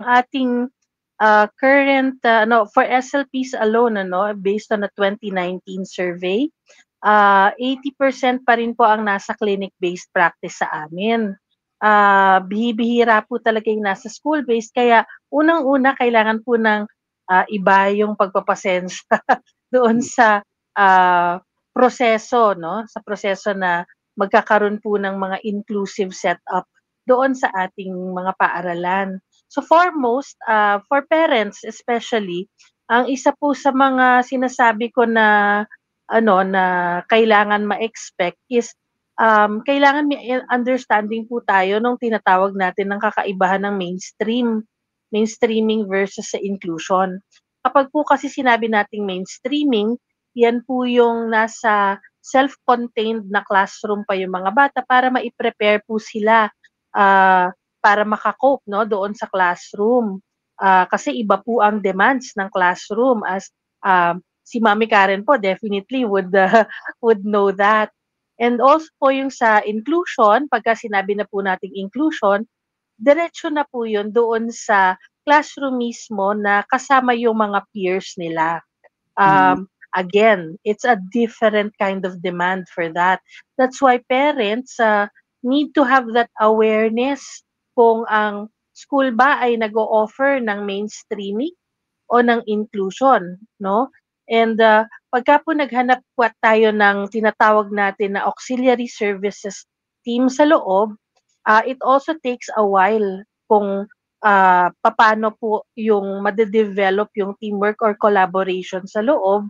ating current no for SLPs alone ano based on the 2019 survey, 80% pa rin po ang nasa clinic-based practice sa amin. Bihira po talaga yung nasa school-based kaya unang-una kailangan po ng iba yung pagpapasensya doon sa proseso 'no, sa proseso na magkakaroon po ng mga inclusive setup doon sa ating mga paaralan. So foremost, for parents especially, ang isa po sa mga sinasabi ko na ano, na kailangan ma-expect is, kailangan may understanding po tayo nung tinatawag natin ng kakaibahan ng mainstreaming versus sa inclusion. Kapag po kasi sinabi nating mainstreaming, yan po yung nasa self-contained na classroom pa yung mga bata para mai-prepare po sila, para maka-cope 'no, doon sa classroom. Kasi iba po ang demands ng classroom as, si Mami Karen po definitely would, would know that. And also po yung sa inclusion, pagka sinabi na po nating inclusion, diretso na po yun doon sa classroom mismo na kasama yung mga peers nila. Mhm. Again, it's a different kind of demand for that. That's why parents need to have that awareness kung ang school ba ay nag-o-offer ng mainstreaming o ng inclusion, no? And pagka po naghanap po tayo ng tinatawag natin na auxiliary services team sa loob, it also takes a while kung papaano po yung made-develop yung teamwork or collaboration sa loob.